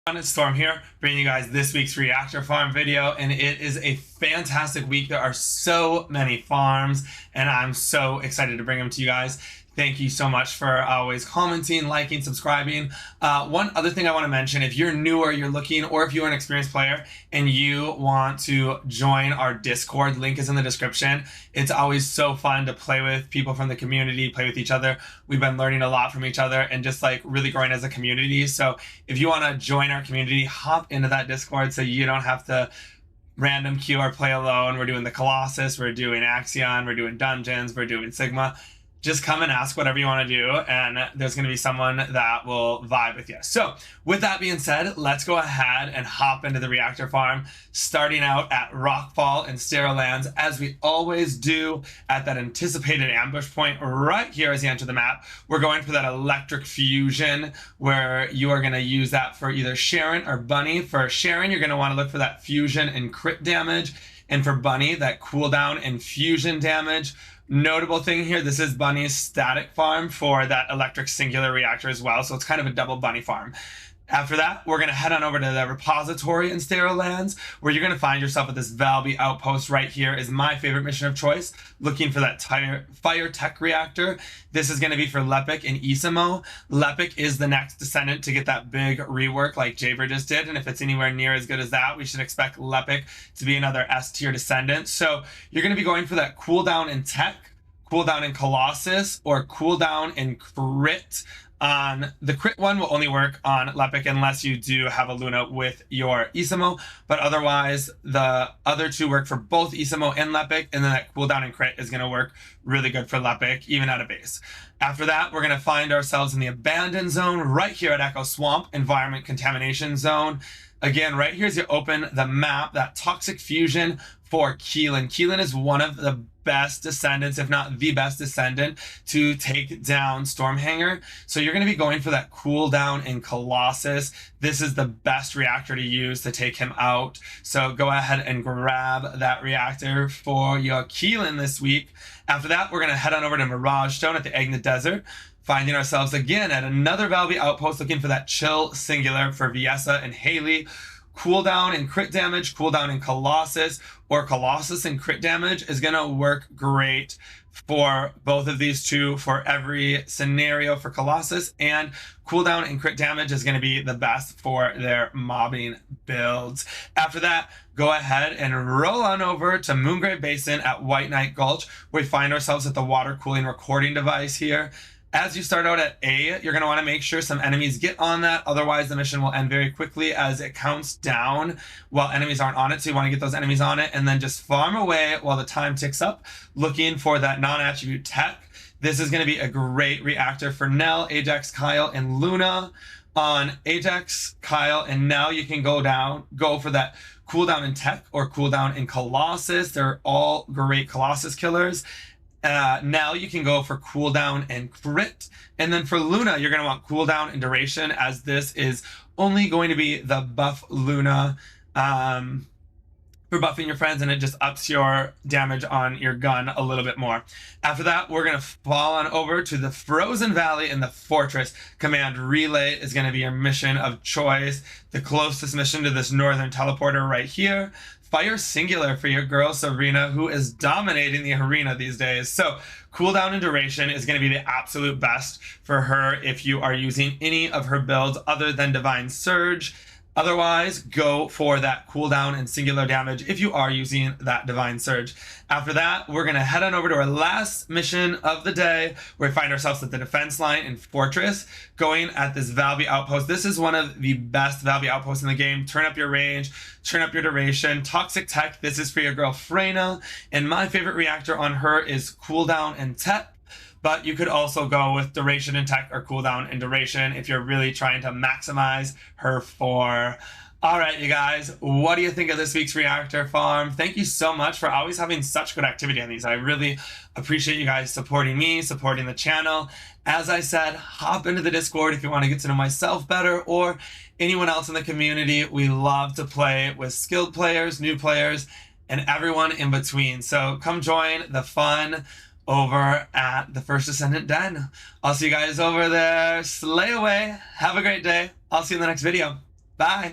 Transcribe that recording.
It's Storm here, bringing you guys this week's reactor farm video, and it is a fantastic week. There are so many farms, and I'm so excited to bring them to you guys. Thank you so much for always commenting, liking, subscribing. One other thing I want to mention, if you're newer, you're looking, or if you're an experienced player and you want to join our Discord, link is in the description. It's always so fun to play with people from the community, play with each other. We've been learning a lot from each other and just like really growing as a community. So if you want to join our community, hop into that Discord so you don't have to random queue or play alone. We're doing the Colossus, we're doing Axion, we're doing Dungeons, we're doing Sigma. Just come and ask whatever you want to do, and there's going to be someone that will vibe with you. So with that being said, let's go ahead and hop into the reactor farm, starting out at Rockfall and Sterile Lands, as we always do at that anticipated ambush point right here as you enter the map. We're going for that electric fusion, where you are going to use that for either Sharen or Bunny. For Sharen, you're going to want to look for that fusion and crit damage, and for Bunny, that cooldown and fusion damage. Notable thing here, this is Bunny's static farm for that electric singular reactor as well, so it's kind of a double Bunny farm. After that, we're going to head on over to the repository in Sterile Lands, where you're going to find yourself at this Valby outpost. Right here is my favorite mission of choice, looking for that fire tech reactor. This is going to be for Lepic and Esimo. Lepic is the next Descendant to get that big rework like Jaber just did, and if it's anywhere near as good as that, we should expect Lepic to be another S-tier Descendant. So you're going to be going for that cooldown in tech, cooldown in Colossus, or cooldown in crit. The crit one will only work on Lepic unless you do have a Luna with your Esimo, but otherwise the other two work for both Esimo and Lepic, and then that cooldown and crit is going to work really good for Lepic, even at a base. After that, we're going to find ourselves in the Abandoned Zone right here at Echo Swamp, Environment Contamination Zone. Again, right here as you open the map, that Toxic Fusion for Keelan. Keelan is one of the best Descendants, if not the best Descendant, to take down Stormhanger. So you're going to be going for that cooldown in Colossus. This is the best reactor to use to take him out. So go ahead and grab that reactor for your Keelan this week. After that, we're going to head on over to Mirage Stone at the Egg in the Desert, finding ourselves again at another Valby outpost, looking for that chill singular for Viessa and Hailey. Cooldown and crit damage, cooldown in Colossus, or Colossus and crit damage is going to work great for both of these two for every scenario for Colossus, and cooldown and crit damage is going to be the best for their mobbing builds. After that, go ahead and roll on over to Moongrave Basin at White Knight Gulch, where we find ourselves at the water cooling recording device here. As you start out at A, you're going to want to make sure some enemies get on that. Otherwise, the mission will end very quickly as it counts down while enemies aren't on it. So you want to get those enemies on it and then just farm away while the time ticks up, looking for that non-attribute tech. This is going to be a great reactor for Nell, Ajax, Kyle, and Luna. On Ajax, Kyle, and Nell, you can go for that cooldown in tech or cooldown in Colossus. They're all great Colossus killers. Now you can go for cooldown and crit. And then for Luna, you're going to want cooldown and duration, as this is only going to be the buff Luna for buffing your friends, and it just ups your damage on your gun a little bit more. After that, we're going to fall on over to the Frozen Valley in the Fortress. Command Relay is going to be your mission of choice, the closest mission to this northern teleporter right here. Fire singular for your girl Serena, who is dominating the arena these days. So cooldown and duration is going to be the absolute best for her if you are using any of her builds other than Divine Surge. Otherwise, go for that cooldown and singular damage if you are using that Divine Surge. After that, we're going to head on over to our last mission of the day, where we find ourselves at the defense line in Fortress, going at this Valby outpost. This is one of the best Valby outposts in the game. Turn up your range, turn up your duration. Toxic Tech, this is for your girl Freyna, and my favorite reactor on her is cooldown and tech. But you could also go with duration and tech or cooldown and duration if you're really trying to maximize her for. All right, you guys, what do you think of this week's reactor farm? Thank you so much for always having such good activity on these. I really appreciate you guys supporting me, supporting the channel. As I said, hop into the Discord if you want to get to know myself better or anyone else in the community. We love to play with skilled players, new players, and everyone in between. So come join the fun over at the First Descendant Den. I'll see you guys over there. Slay away. Have a great day. I'll see you in the next video. Bye.